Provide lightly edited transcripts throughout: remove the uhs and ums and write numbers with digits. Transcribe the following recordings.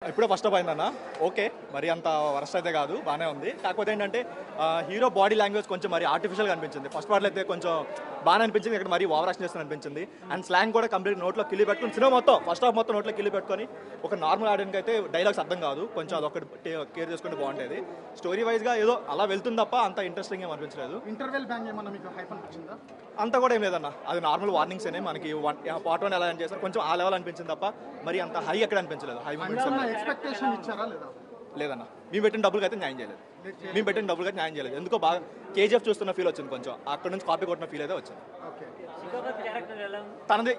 ఇప్పుడే first up అయిందన్న. Okay, మరి అంత వరస్ట్ అయితే కాదు, బాగానే ఉంది. కాకపోతే ఏంటంటే హీరో బాడీ లాంగ్వేజ్ కొంచెం మరి ఆర్టిఫిషియల్గా అనిపించింది. ఫస్ట్ పార్ట్లో అయితే కొంచెం బాగా అనిపించింది, ఇక్కడ మరీ ఓవర్ యాక్షన్ చేస్తున్న అనిపించింది. అండ్ స్లాంగ్ కూడా కంప్లీట్ నోట్లో కిల్లి పెట్టుకుని సినిమా మొత్తం ఫస్ట్ హాఫ్ మొత్తం నోట్లో కిల్లి పెట్టుకొని ఒక నార్మల్ ఆడియన్కి అయితే డైలాగ్స్ అర్థం కాదు. కొంచెం అదొకటి కేర్ చేసుకుంటే బాగుండేది. స్టోరీ వైజ్గా ఏదో అలా వెళ్తుంది తప్ప అంత ఇంట్రెస్టింగ్ ఏం అనిపించలేదు. ఇంటర్వెల్ బ్యాంగ్ ఏమన్నా మీకు హైప్ అనిపించిందా? అంతా కూడా ఏం లేదన్న, అది నార్మల్ వార్నింగ్స్ అనే మనకి పార్ట్ 1 ఎలా చేస్తారు కొంచెం ఆ లెవెల్ అనిపించింది తప్ప మరి అంత హై ఎక్కడ అనిపించలేదు. హై ఎక్స్పెక్టేషన్ ఇచ్చారా లేదా? లేదన్న, మేము పెట్టిన డబ్బులకి అయితే న్యాయం చేయలేదు. మేము పెట్టిన డబ్బులకి అయితే న్యాయం చేయలేదు. ఎందుకో బాగా కేజీఎఫ్ చూస్తున్న ఫీల్ వచ్చింది, కొంచెం అక్కడ నుంచి కాపీ కొట్టిన ఫీల్ అయితే వచ్చింది. తనది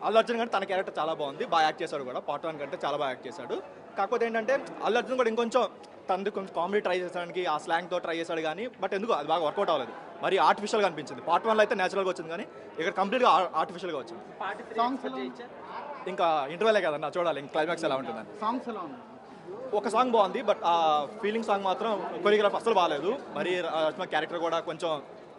అల్లు అర్జున్ కంటే తన క్యారెక్టర్ చాలా బాగుంది, బాగా యాక్ట్ చేశాడు కూడా. పార్ట్ 1 కంటే చాలా బాగా యాక్ట్ చేశాడు. కాకపోతే ఏంటంటే అల్లు అర్జున్ కూడా ఇంకొంచెం తనది కొంచెం కామెడీ ట్రై చేసాడానికి ఆ స్లాంగ్తో ట్రై చేశాడు, కానీ బట్ ఎందుకు అది బాగా వర్కౌట్ అవ్వలేదు. మరి ఆర్టిఫిషియల్గా అనిపించింది. పార్ట్ 1లో అయితే నేచురల్గా వచ్చింది, కానీ ఇక్కడ కంప్లీట్గా ఆర్టిఫిషియల్గా వచ్చింది. ఇంకా ఇంటర్వెలే కదన్నా, చూడాలి ఇంకా క్లైమాక్స్ ఎలా ఉంటుందని. సాంగ్స్ ఎలా ఉన్నాయి? ఒక సాంగ్ బాగుంది, బట్ ఆ ఫీలింగ్ సాంగ్ మాత్రం కొరియోగ్రాఫ్ అసలు బాగాలేదు. మరి రష్మ క్యారెక్టర్ కూడా కొంచెం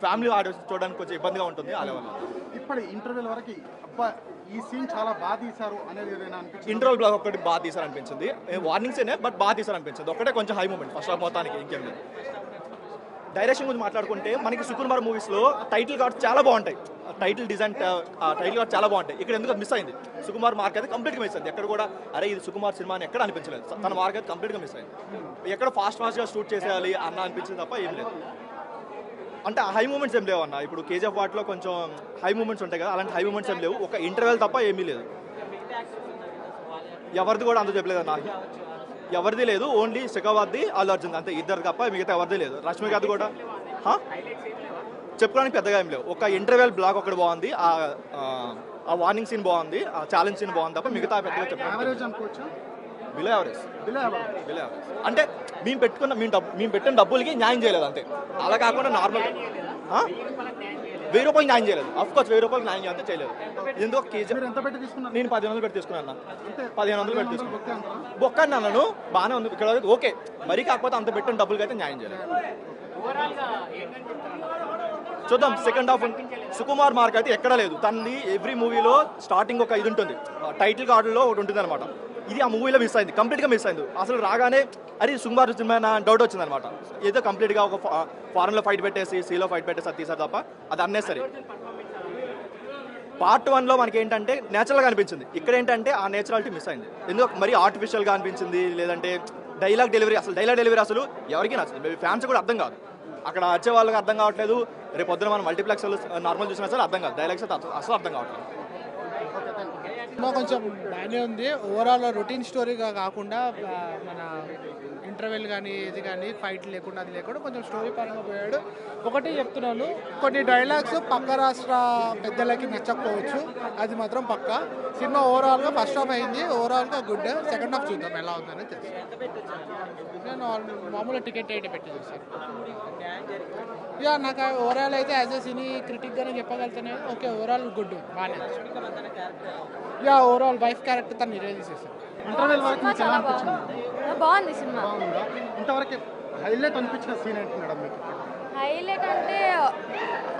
ఫ్యామిలీ ఆడియన్స్ చూడడానికి కొంచెం ఇబ్బందిగా ఉంటుంది ఆ లెవెల్లో. ఇప్పుడు ఇంటర్వెల్ వరకు అబ్బా ఈ సీన్ చాలా బాగా తీశారు అనేది ఏదైనా అనిపించింది? ఇంటర్వెల్ బ్లాక్ ఒకటి బాగా తీసారనిపించింది. వార్నింగ్సేనే బట్ బాగా తీసారనిపించింది. ఒకటే కొంచెం హై మూమెంట్ ఫస్ట్ హాఫ్ మొత్తానికి, ఇంకేం లేదు. డైరెక్షన్ గురించి మాట్లాడుకుంటే మనకి సుకుమార్ మూవీస్లో టైటిల్ కార్డ్స్ చాలా బాగుంటాయి, టైటిల్ డిజైన్ టైటిల్ కార్డ్ చాలా బాగుంటాయి. ఇక్కడ ఎందుకు మిస్ అయింది? సుకుమార్ మార్క్ అయితే కంప్లీట్గా మిస్ అయింది. ఎక్కడ కూడా అరే ఇది సుకుమార్ సినిమా అని ఎక్కడ అనిపించలేదు. తన మార్క్ అయితే కంప్లీట్గా మిస్ అయింది. ఎక్కడ ఫాస్ట్గా షూట్ చేసేయాలి అన్న అనిపించింది తప్ప ఏం లేదు. అంటే ఆ హై మూమెంట్స్ ఏం లేవు అన్న. ఇప్పుడు కేజీఎఫ్ వాటిలో కొంచెం హై మూమెంట్స్ ఉంటాయి కదా, అలాంటి హై మూమెంట్స్ ఏం లేవు. ఒక ఇంటర్వెల్ తప్ప ఏమీ లేదు. ఎవరిది కూడా అంత చెప్పలేదు అన్న, ఎవరిది లేదు. ఓన్లీ శిఖావత్ది అల్లు అర్జున్ అంతే, ఇద్దరు తప్ప మిగతా ఎవరిది లేదు. రష్మికది కూడా చెప్పుకోవడానికి పెద్దగా ఏం లేవు. ఒక ఇంటర్వెల్ బ్లాక్ ఒకటి బాగుంది, ఆ వార్నింగ్ సీన్ బాగుంది, ఆ ఛాలెంజ్ సీన్ బాగుంది తప్ప మిగతా పెద్దగా చెప్పాలి. Below average. అంటే మేము పెట్టిన డబ్బులకి న్యాయం చేయలేదు అంతే. అలా కాకుండా నార్మల్ 1000 రూపాయలు న్యాయం చేయలేదు. అఫ్కోర్స్ 1000 రూపాయలు న్యాయం అంతే చేయలేదు. ఎందుకు కేజీ నేను 1500 పెట్టి తీసుకున్నాను. 1500 పెట్టి తీసుకున్నాను. బొక్క అన్నాను, బాగానే ఉంది ఇక్కడ ఓకే. మరీ కాకపోతే అంత పెట్టిన డబ్బులకి అయితే న్యాయం చేయలేదు. చూద్దాం సెకండ్ హాఫ్. సుకుమార్ మార్క్ అయితే ఎక్కడా లేదు. తనది ఎవ్రీ మూవీలో స్టార్టింగ్ ఒక ఇది ఉంటుంది, టైటిల్ కార్డులో ఒకటి ఉంటుంది అనమాట. ఇది ఆ మూవీలో మిస్ అయింది, కంప్లీట్గా మిస్ అయింది. అసలు రాగానే అది సుకుమార్ సినిమా డౌట్ వచ్చింది అనమాట. ఏదో కంప్లీట్గా ఒక ఫారెన్లో ఫైట్ పెట్టేసి సీలో ఫైట్ పెట్టేసి అది తీసారు తప్ప అది అన్నెసరీ. పార్ట్ 1లో మనకి ఏంటంటే నేచురల్గా అనిపించింది, ఇక్కడ ఏంటంటే ఆ నేచురాలిటీ మిస్ అయింది. ఎందుకు మరీ ఆర్టిఫిషియల్గా అనిపించింది. లేదంటే డైలాగ్ డెలివరీ అసలు ఎవరికి నచ్చదు. మేబీ ఫ్యాన్స్ కూడా అర్థం కాదు, అక్కడ వచ్చే వాళ్ళకి అర్థం కావట్లేదు. రేపు పొద్దున మనం మల్టీప్లెక్స్లో నార్మల్ చూసినా సరే అర్థం కాదు, డైలాగ్స్ అయితే అసలు అర్థం కావట్లేదు. కొంచెం బాగానే ఉంది. ఓవరాల్ రొటీన్ స్టోరీగా కాకుండా మన ఇంటర్వెల్ కానీ ఇది కానీ ఫైట్ లేకుండా అది లేకుండా కొంచెం స్టోరీ పరంగా పోయాడు. ఒకటి చెప్తున్నాను, కొన్ని డైలాగ్స్ పక్క రాష్ట్ర పెద్దలకి నచ్చకపోవచ్చు, అది మాత్రం పక్క. సినిమా ఓవరాల్గా ఫస్ట్ హాఫ్ అయింది, ఓవరాల్గా గుడ్. సెకండ్ హాఫ్ చూద్దాం ఎలా ఉందని తెలుసు. నేను మామూలుగా టికెట్ అయితే పెట్టి చూసాను. యా నాకు ఓవరాల్ అయితే యాజ్ ఎ సినీ క్రిటిక్గానే చెప్పగలుగుతానే. ఓకే ఓవరాల్ గుడ్, బాగానే. యా ఓవరాల్ వైఫ్ క్యారెక్టర్ తను నివేదించేసాను. ఇంటర్వెల్ వరకు మీకు ఎలా అనిపించింది? బాగుంది సినిమా. ఇంతవరకు హైలైట్ అనిపించిన సీన్ ఏంటి మేడం మీకు? హైలైట్ అంటే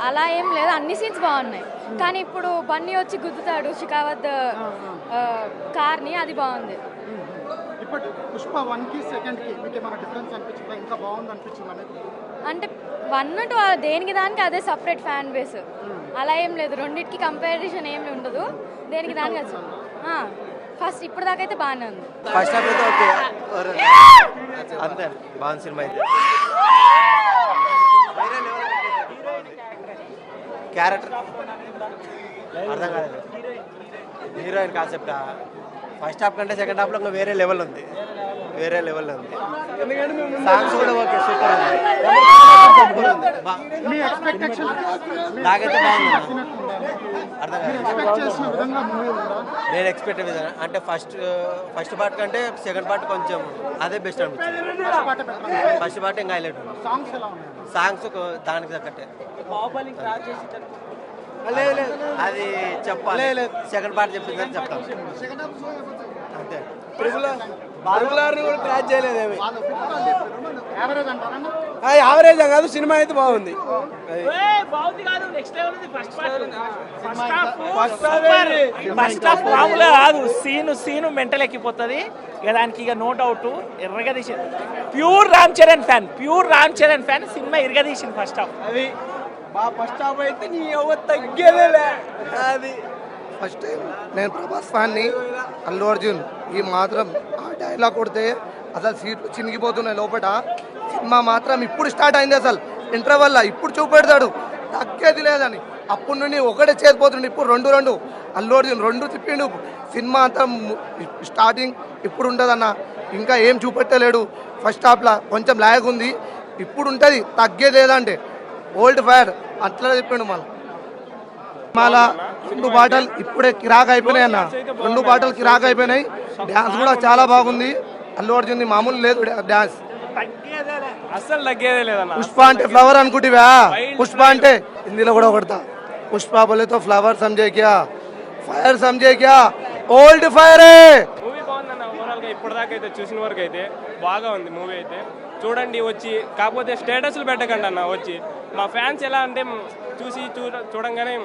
అలా ఏం లేదు, అన్ని సీన్స్ బాగున్నాయి. కానీ ఇప్పుడు బన్నీ వచ్చి గుద్దుతాడు షికావత్ కార్ని, అది బాగుంది. ఇప్పుడు పుష్ప 1కి 2కి మీకు ఏమైనా డిఫరెన్స్ అనిపించిందా? ఇంకా బాగుంది అనిపించిందా మీకు? అంటే 1 దేనికి దానికి అదే సపరేట్ ఫ్యాన్ బేస్, అలా ఏం లేదు. రెండింటికి కంపారిజన్ ఏమి ఉండదు, దేనికి దానికి ఫస్ట్ ఇప్పుడు దాకా అయితే బాగానే ఉంది. ఫస్ట్ హాఫ్ అయితే ఓకే అంతే, బాగుంది సినిమా అయితే. క్యారెక్టర్ అర్థం కాలేదు. హీరోయిన్ కాన్సెప్ట్ ఫస్ట్ హాఫ్ కంటే సెకండ్ హాఫ్లో ఇంకా వేరే లెవెల్ ఉంది. సాంగ్స్ కూడా ఓకే, సూపర్ ఉంది. నాకైతే బాగుంది. అర్థం కాలేదు. నేను ఎక్స్పెక్ట్ విధానం అంటే ఫస్ట్ పార్ట్ కంటే సెకండ్ పార్ట్ కొంచెం అదే బెస్ట్ అనిపించింది. ఫస్ట్ పార్ట్ ఇంకా హైలైట్ ఉంది. సాంగ్స్ దానికి తగ్గట్టే. అది చెప్పాలి, సెకండ్ పార్ట్ చెప్పిందని చెప్తాను అంతే. బార్బులార్ని కూడా క్రాచ్ చేయలేదేమి యావరేజ్ అంటారన్న యావరేజ్ కాదు, సినిమా అయితే బాగుంది. ఫస్ట్ హాఫ్ మామూలుగా కాదు, సీను మెంటల్ ఎక్కిపోతుంది ఇక దానికి ఇక నో డౌట్. ఎర్రగదీసి ప్యూర్ రామ్ చరణ్ ఫ్యాన్ సినిమా ఇరగదీసింది ఫస్ట్ హాఫ్. అది మా ఫస్ట్ హాఫ్ అయితే నీ ఎవరు తగ్గేదేలే. అది ఫస్ట్ టైం నేను ప్రభాస్ ఫ్యాన్ని. అల్లు అర్జున్ ఈ మాత్రం ఆ డైలాగ్ కొడితే అసలు సీట్లు చినిగిపోతున్నాయి లోపల. సినిమా మాత్రం ఇప్పుడు స్టార్ట్ అయింది, అసలు ఇంటర్వల్ల ఇప్పుడు చూపెడతాడు, తగ్గేది లేదని. అప్పుడు నుండి ఒకటే చేసిపోతుండే, ఇప్పుడు రెండు అల్లు అర్జున్ 2 తిప్పిండు. సినిమా అంతా స్టార్టింగ్ ఇప్పుడు ఉంటుందన్న, ఇంకా ఏం చూపెట్టలేడు. ఫస్ట్ హాఫ్లో కొంచెం లాగ్ ఉంది, ఇప్పుడు ఉంటుంది, తగ్గేది లేదంటే. ఓల్డ్ ఫైర్ అట్లా చెప్పిండు మళ్ళా 2 పాటలు ఇప్పుడే కిరాక్ అయిపోయినాయి అన్న, 2 పాటలు కిరాక్ అయిపోయినాయి. డ్యాన్స్ కూడా చాలా బాగుంది అల్లు అర్జున్, మామూలు లేదు డ్యాన్స్. అస్సలు తగ్గేదే లేదన్న. పుష్ప అంటే ఫ్లవర్ అనుకుంటివా? పుష్ప అంటే హిందీలో కూడా కొడతా. పుష్ప బోలేతో ఫ్లవర్ సమझे क्या, ఫైర్ समझे क्या, ఓల్డ్ ఫైర్. మూవీ బాగుందన్న, ఓవరాల్ గా ఇప్పటిదాకా అయితే చూసిన వరకు అయితే బాగా ఉంది మూవీ అయితే. చూడండి వచ్చి, కాకపోతే స్టేటస్లు పెట్టకండి అన్న. వచ్చి మా ఫ్యాన్స్ ఎలా అంటే చూసి చూడంగానే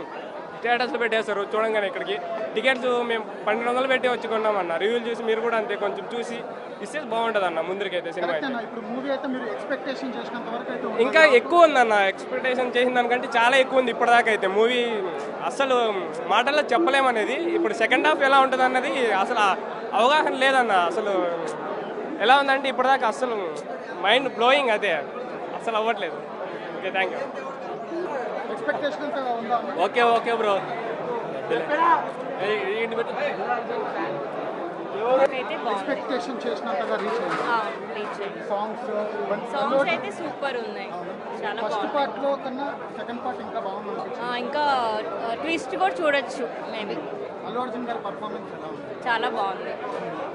స్టేటస్లు పెట్టేస్తారు. చూడంగానే ఇక్కడికి టికెట్స్ మేము 1200 పెట్టి వచ్చి కొన్నామన్న. రివ్యూలు చూసి మీరు కూడా అంతే కొంచెం చూసి ఇస్తే బాగుంటుంది అన్న. ముందరికైతే సినిమా అయితే ఇప్పుడు మూవీ అయితే మీరు ఎక్స్పెక్టేషన్ చేసినంత వరకు అయితే ఇంకా ఎక్కువ ఉందన్న. ఎక్స్పెక్టేషన్ చేసిన దానికంటే చాలా ఎక్కువ ఉంది ఇప్పటిదాకా అయితే. మూవీ అసలు మాటల్లో చెప్పలేమనేది. ఇప్పుడు సెకండ్ హాఫ్ ఎలా ఉంటుంది అన్నది అసలు అవగాహన లేదన్న. అసలు ఎలా ఉందంటే ఇప్పటిదాకా అసలు మైండ్ బ్లోయింగ్, అదే అసలు అవ్వట్లేదు. Okay, thank you. ఎక్స్పెక్టేషన్ అంతా ఉందా అన్న? Okay bro. ఎక్స్పెక్టేషన్ చేసినంతగా రీచ్ అయింది. సాంగ్స్ అయితే సూపర్ ఉన్నాయి, చాలా ఫస్ట్ పార్ట్ లో కన్నా సెకండ్ పార్ట్ ఇంకా బాగుంది అనిపించింది. ఇంకా ట్విస్ట్ కూడా చూడొచ్చు మేబీ. అల్లు అర్జున్ గారి పర్ఫార్మెన్స్ ఎలా ఉంది? చాలా బాగుంది.